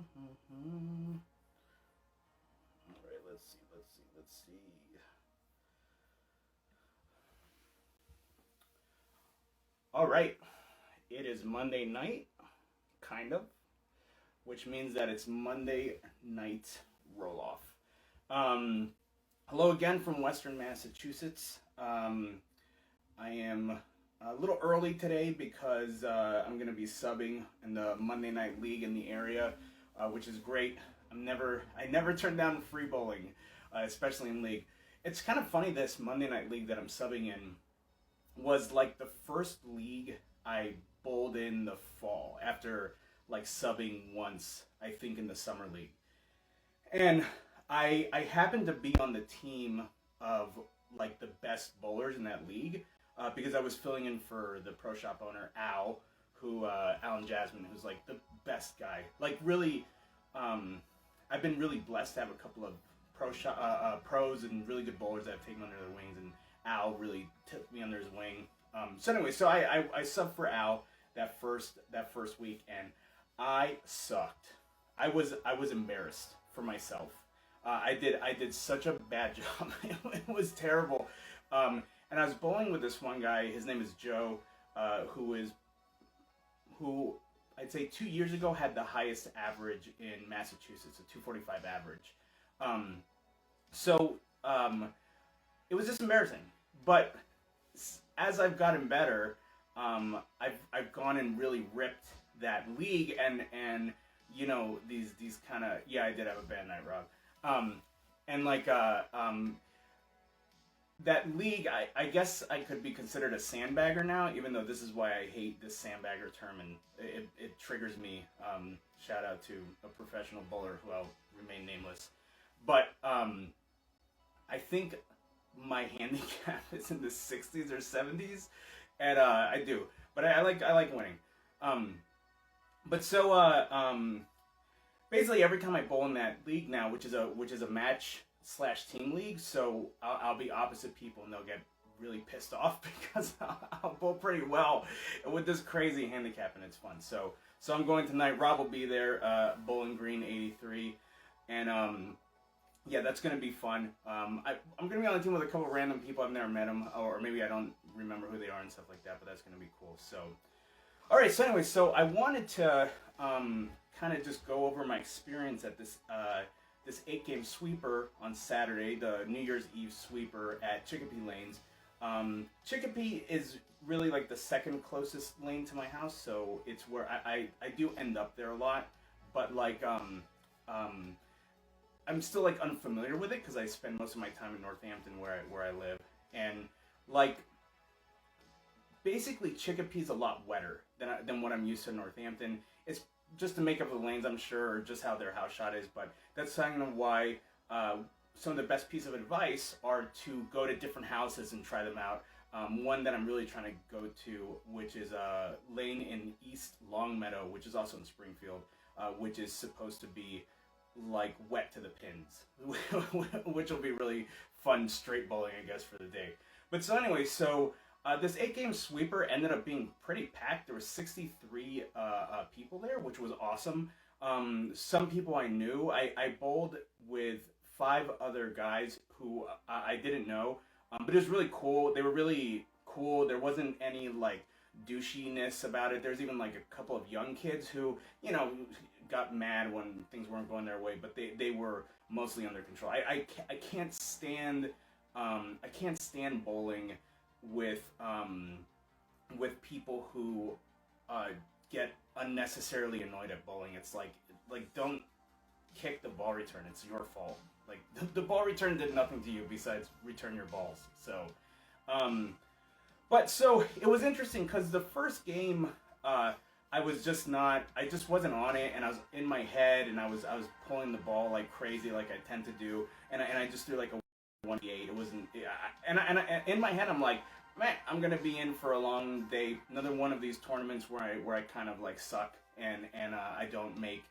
All right, let's see. All right, it is Monday night, kind of, which means that it's Monday night roll-off. Um, Hello again from Western Massachusetts. I am a little early today because I'm going to be subbing in the Monday Night League in the area, which is great. I never turn down free bowling, especially in league. It's kind of funny, this Monday Night League that I'm subbing in was like the first league I bowled in the fall after like subbing once, I think, in the summer league. And I happened to be on the team of like the best bowlers in that league, because I was filling in for the pro shop owner Al, Alan Jasmine, who's like the best guy. Like really, I've been really blessed to have a couple of pros and really good bowlers that I've taken under their wings, and Al really took me under his wing. So anyway, so I subbed for Al that first week, and I sucked. I was embarrassed for myself. I did such a bad job. It was terrible. And I was bowling with this one guy. His name is Joe, who I'd say 2 years ago had the highest average in Massachusetts, a 245 average. So it was just embarrassing. But as I've gotten better, I've gone and really ripped that league, and you know, these kind of, yeah, I did have a bad night, Rob. And like that league, I guess I could be considered a sandbagger now, even though this is why I hate this sandbagger term, and it triggers me. Shout out to a professional bowler who I'll remain nameless. But I think my handicap is in the 60s or 70s, and I do. But I like winning. But so basically every time I bowl in that league now, which is a match/team league, so I'll be opposite people and they'll get really pissed off because I'll bowl pretty well with this crazy handicap, and it's fun. So I'm going tonight. Rob will be there, Bowling Green 83, and yeah, that's gonna be fun. I'm gonna be on the team with a couple of random people. I've never met them, or maybe I don't remember who they are and stuff like that. But that's gonna be cool. So, all right. So anyway, so I wanted to kind of just go over my experience at this 8-game sweeper on Saturday, the New Year's Eve sweeper at Chicopee Lanes. Chicopee is really like the second closest lane to my house, so it's where I do end up there a lot. But like I'm still like unfamiliar with it because I spend most of my time in Northampton where I live, and like basically Chicopee's a lot wetter than what I'm used to in Northampton. It's just to make up the lanes, I'm sure, or just how their house shot is, but that's kind of why some of the best piece of advice are to go to different houses and try them out. One that I'm really trying to go to, which is a lane in East Longmeadow, which is also in Springfield, which is supposed to be like wet to the pins, which will be really fun straight bowling, I guess, for the day. But so anyway, so this 8-game sweeper ended up being pretty packed. There were 63 people there, which was awesome. Some people I knew. I bowled with 5 other guys who I didn't know, but it was really cool. They were really cool. There wasn't any like douchiness about it. There's even like a couple of young kids who, you know, got mad when things weren't going their way, but they were mostly under control. I can't stand bowling with people who get unnecessarily annoyed at bowling. It's like don't kick the ball return. It's your fault. Like the ball return did nothing to you besides return your balls. So, but so it was interesting because the first game, I just wasn't on it, and I was in my head, and I was pulling the ball like crazy, like I tend to do, and I just threw like a 1-8. It wasn't, and in my head I'm like, man, I'm gonna be in for a long day, another one of these tournaments where I kind of like suck and I don't make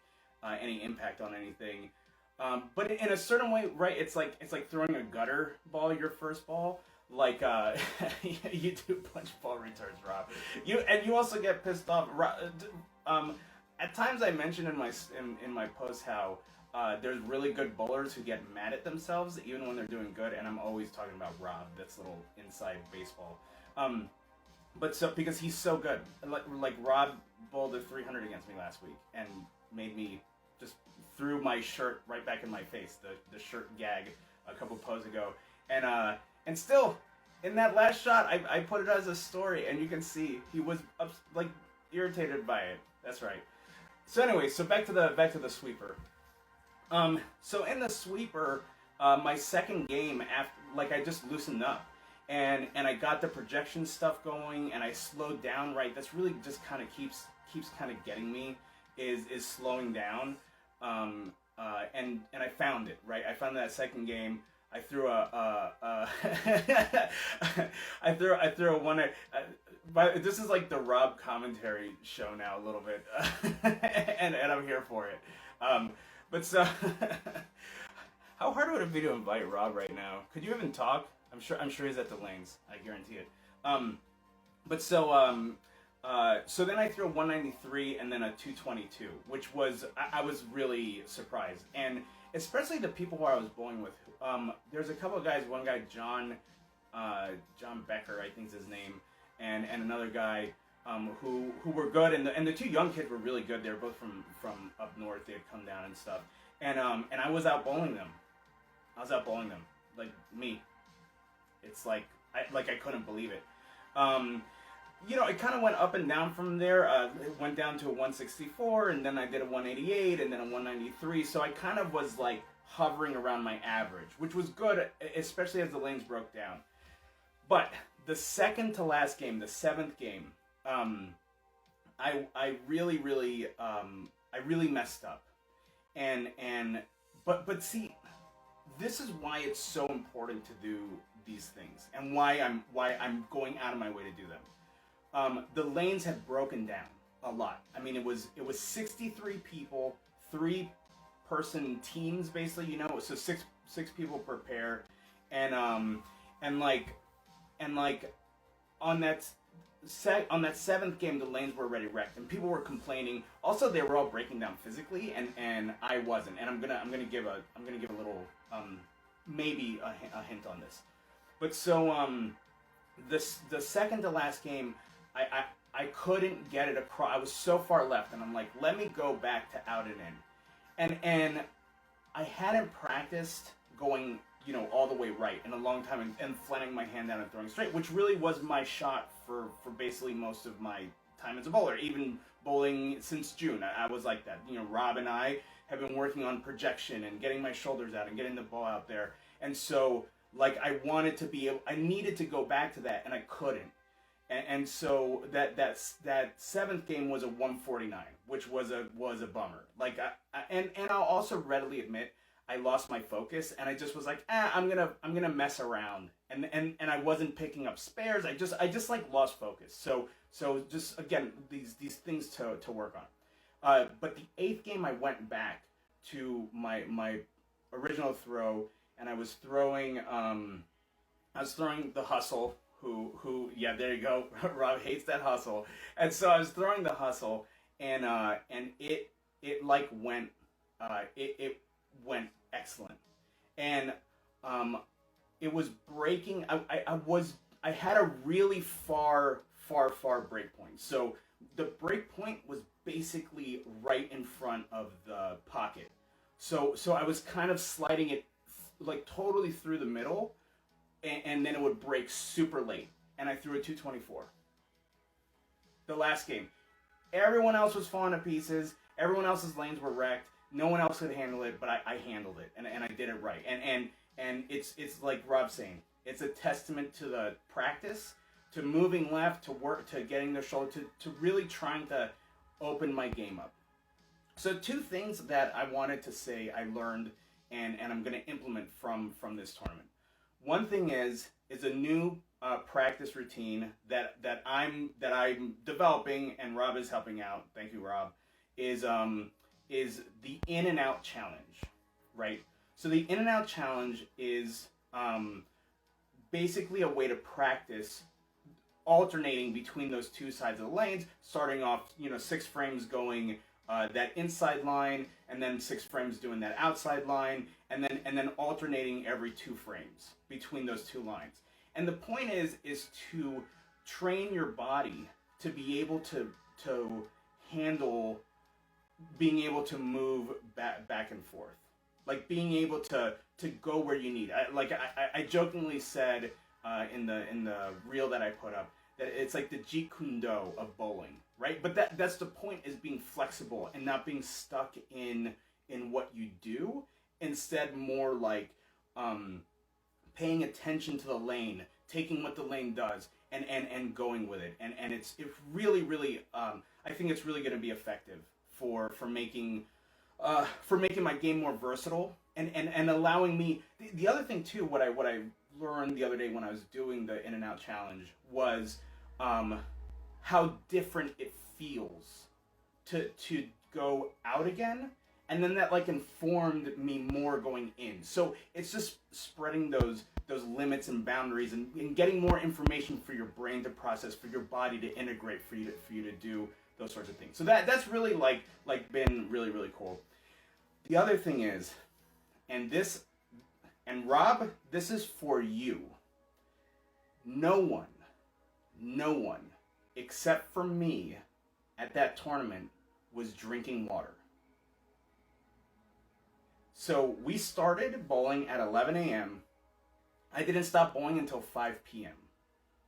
any impact on anything. But in a certain way, right? It's like throwing a gutter ball, your first ball. Like you do punch ball returns, Rob. You also get pissed off. at times I mentioned in my post how there's really good bowlers who get mad at themselves even when they're doing good, and I'm always talking about Rob. That's little inside baseball. Um, but so because he's so good, like Rob bowled a 300 against me last week and made me just threw my shirt right back in my face. The shirt gag a couple posts ago, and still in that last shot I put it as a story, and you can see he was like irritated by it. That's right. So anyway, so back to the sweeper. So in the sweeper, my second game after, like I just loosened up, and I got the projection stuff going, and I slowed down. Right, that's really just kind of keeps kind of getting me is slowing down. And I found it right. I found that second game. I threw I threw a one. But this is like the Rob commentary show now a little bit, and I'm here for it. But so, how hard would it be to invite Rob right now? Could you even talk? I'm sure he's at the lanes. I guarantee it. But so then I threw a 193 and then a 222, which was I was really surprised, and especially the people who I was bowling with. There's a couple of guys. One guy, John Becker, I think is his name, and another guy who were good, and the two young kids were really good. They were both from up north. They had come down and stuff, and I was out bowling them. Like me. It's like I couldn't believe it. It kind of went up and down from there. It went down to a 164, and then I did a 188, and then a 193. So I kind of was like hovering around my average, which was good, especially as the lanes broke down. But the second to last game, the seventh game, I really messed up, but see, this is why it's so important to do these things, and why I'm going out of my way to do them. The lanes had broken down a lot. I mean, it was 63 people, 3-person teams basically, so six people per pair, and on that seventh game, the lanes were already wrecked, and people were complaining. Also, they were all breaking down physically, and I wasn't. And I'm gonna give a little maybe a hint on this. But so the second to last game, I couldn't get it across. I was so far left, and I'm like, let me go back to out and in, and I hadn't practiced going all the way right in a long time, and flattening my hand down and throwing straight, which really was my shot for basically most of my time as a bowler, even bowling since June. I was like that. Rob and I have been working on projection and getting my shoulders out and getting the ball out there, and so like I needed to go back to that, and I couldn't. And so that seventh game was a 149, which was a bummer. Like and I'll also readily admit I lost my focus, and I just was like, I'm gonna mess around, and I wasn't picking up spares. I just like lost focus. So just again these things to work on. But the eighth game I went back to my original throw, and I was throwing the hustle. Who yeah, there you go. Rob hates that hustle, and so I was throwing the hustle, and it like went it went excellent, and it was breaking. I had a really far break point. So the break point was basically right in front of the pocket. So I was kind of sliding it like totally through the middle, and then it would break super late, and I threw a 224. The last game, everyone else was falling to pieces. Everyone else's lanes were wrecked. No one else could handle it, but I handled it, and I did it right. And it's like Rob's saying, it's a testament to the practice, to moving left, to work, to getting their shoulder, to really trying to open my game up. So two things that I wanted to say I learned, and I'm going to implement from this tournament. One thing is a new practice routine that I'm developing, and Rob is helping out. Thank you, Rob. Is the in and out challenge, right? So the in and out challenge is basically a way to practice alternating between those two sides of the lanes, starting off 6 frames going that inside line, and then 6 frames doing that outside line, and then alternating every 2 frames between those 2 lines. And the point is to train your body to be able to handle being able to move back and forth, like being able to go where you need. I jokingly said in the reel that I put up that it's like the Jeet Kune Do of bowling, right? But that's the point, is being flexible and not being stuck in what you do. Instead, more like paying attention to the lane, taking what the lane does, and going with it. And it's really I think it's really going to be effective for making my game more versatile and allowing me. The other thing too, what I learned the other day when I was doing the In and Out challenge was how different it feels to go out again, and then that like informed me more going in. So it's just spreading those limits and boundaries and getting more information for your brain to process, for your body to integrate, for you to do those sorts of things. So that's really like been really cool. The other thing is, and Rob, this is for you. No one except for me at that tournament was drinking water. So we started bowling at 11 a.m. I didn't stop bowling until 5 p.m.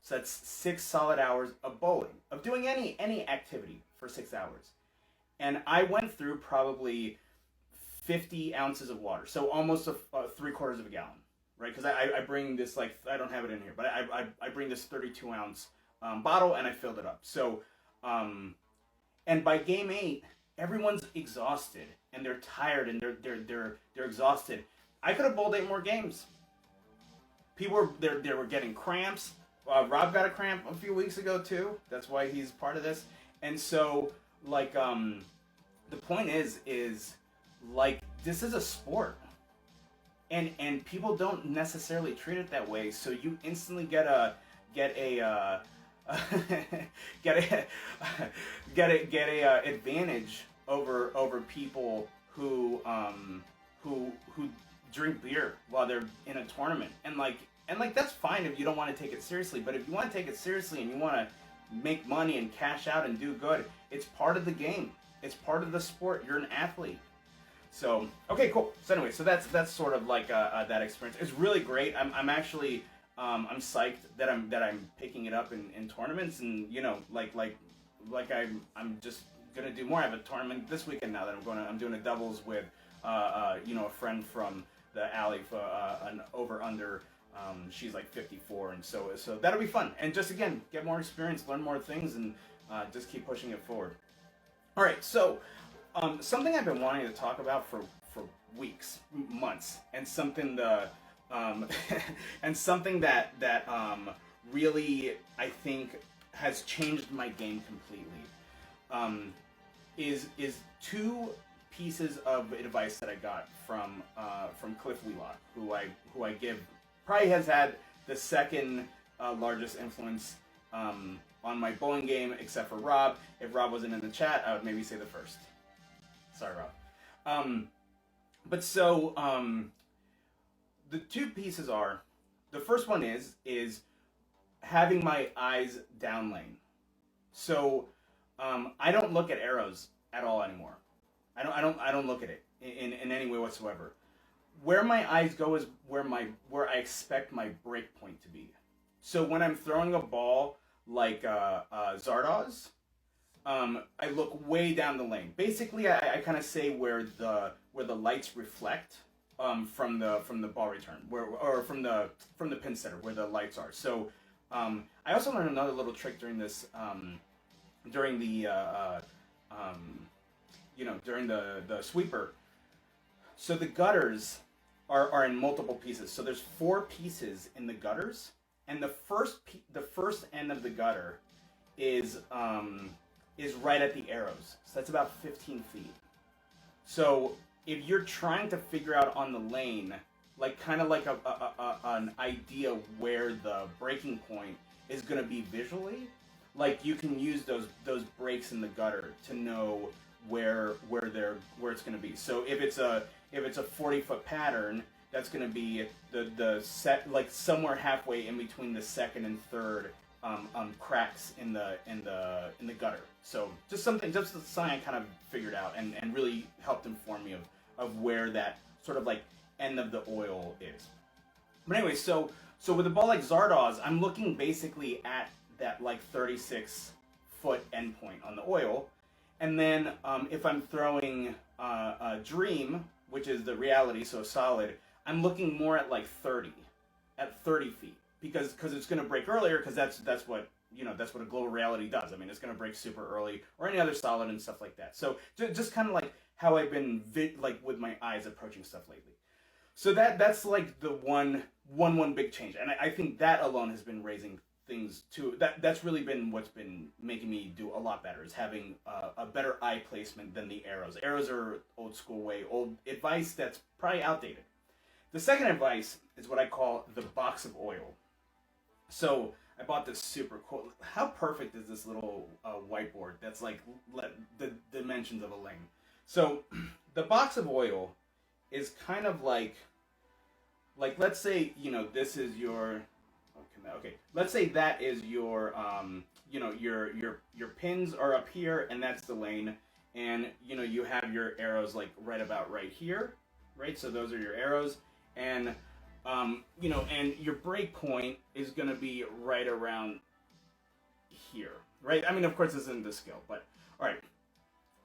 So that's 6 solid hours of bowling, of doing any activity for 6 hours. And I went through probably 50 ounces of water, so almost 3/4 of a gallon, right? Because I bring this, like, I don't have it in here, but I bring this 32 ounce bottle, and I filled it up. So, and by game 8, everyone's exhausted and they're tired and they're exhausted. I could have bowled 8 more games. People they were getting cramps. Rob got a cramp a few weeks ago too. That's why he's part of this. And so, like, the point is like, this is a sport, and people don't necessarily treat it that way. So you instantly get a advantage over people who drink beer while they're in a tournament, and that's fine if you don't want to take it seriously. But if you want to take it seriously and you want to make money and cash out and do good, it's part of the game. It's part of the sport. You're an athlete. So, okay, cool. So anyway, so that's sort of like that experience. It's really great. I'm actually I'm psyched that I'm picking it up in tournaments, and you know, like I'm just gonna do more. I have a tournament this weekend now that I'm doing a doubles with a friend from the alley for an over under. She's like 54, and so that'll be fun. And just again, get more experience, learn more things, and just keep pushing it forward. All right, so something I've been wanting to talk about for weeks, months, and something that really I think has changed my game completely. Is 2 pieces of advice that I got from Cliff Wheelock, who I give probably has had the second largest influence on my bowling game, except for Rob. If Rob wasn't in the chat, I would maybe say the first. Sorry, Rob. But so the 2 pieces are, the first one is having my eyes down lane. So I don't look at arrows at all anymore. I don't look at it in any way whatsoever. Where my eyes go is where I expect my break point to be. So when I'm throwing a ball like Zardoz, I look way down the lane. Basically, I kind of say where the lights reflect from the ball return, or from the pin setter, where the lights are. So I also learned another little trick during this during the sweeper. So the gutters are in multiple pieces. So there's 4 pieces in the gutters, and the first end of the gutter is right at the arrows. So that's about 15 feet. So if you're trying to figure out on the lane, like kind of like an idea where the breaking point is going to be visually, like you can use those breaks in the gutter to know where it's going to be. So if it's a 40-foot pattern, that's going to be the set, like somewhere halfway in between the second and third cracks in the gutter. So just something I kind of figured out and really helped inform me of where that sort of like end of the oil is. But anyway, so with a ball like Zardaw's, I'm looking basically at that like 36-foot endpoint on the oil, and then if I'm throwing a Dream, which is the reality, so solid, I'm looking more at like 30 feet because it's going to break earlier, because that's what that's what a global reality does. I mean, it's going to break super early, or any other solid and stuff like that. So just kind of like how I've been like with my eyes approaching stuff lately. So that's like the one big change, and I think that alone has been raising things too. That's really been what's been making me do a lot better, is having a better eye placement than the arrows. Arrows are old school way, old advice that's probably outdated. The second advice is what I call the box of oil. So I bought this super cool. How perfect is this little whiteboard that's like the dimensions of a lane? So the box of oil is kind of like let's say this is your okay. Let's say that is your your pins are up here, and that's the lane, and you have your arrows like right about right here, right? So those are your arrows, and and your break point is going to be right around here, right? I mean, of course, this isn't the scale, but all right.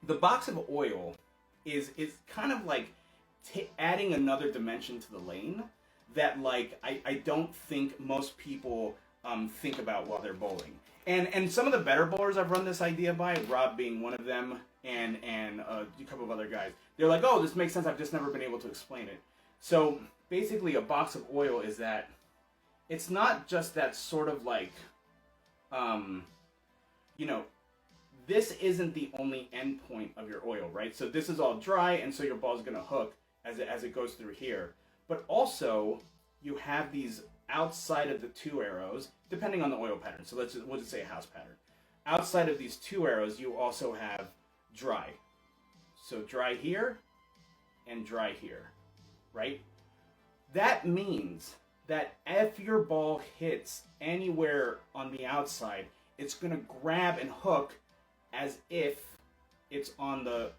The box of oil is kind of like adding another dimension to the lane that like I don't think most people think about while they're bowling. And some of the better bowlers I've run this idea by, Rob being one of them, and a couple of other guys, they're like, oh, this makes sense. I've just never been able to explain it. So basically, a box of oil is that it's not just that sort of like, this isn't the only end point of your oil, right? So this is all dry, and so your ball's going to hook as it goes through here. But also, you have these outside of the two arrows, depending on the oil pattern. So we'll just say a house pattern. Outside of these two arrows, you also have dry. So dry here and dry here, right? That means that if your ball hits anywhere on the outside, it's going to grab and hook as if it's on the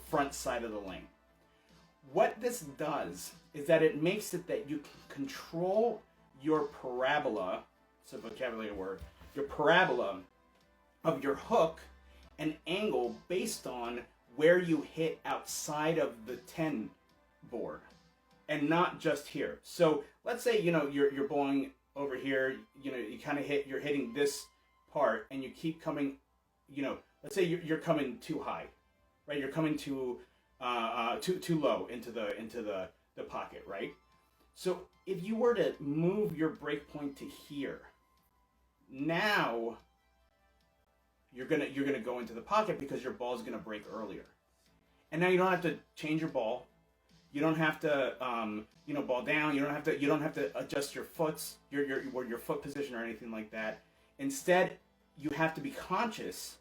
front side of the lane. What this does is that it makes it that you can control your parabola, it's a vocabulary word, your parabola of your hook and angle based on where you hit outside of the 10 board, and not just here. So let's say you're bowling over here, you kind of you're hitting this part, and you keep coming, let's say you're coming too high, right? You're coming too low into the pocket, right? So if you were to move your break point to here, now you're gonna go into the pocket because your ball is gonna break earlier, and now you don't have to change your ball. You don't have to ball down. You don't have to adjust your your foot position or anything like that. Instead, you have to be conscious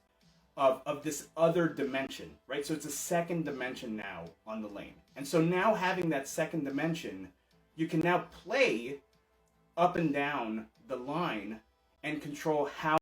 of this other dimension, right? So it's a second dimension now on the lane. And so now having that second dimension, you can now play up and down the line and control how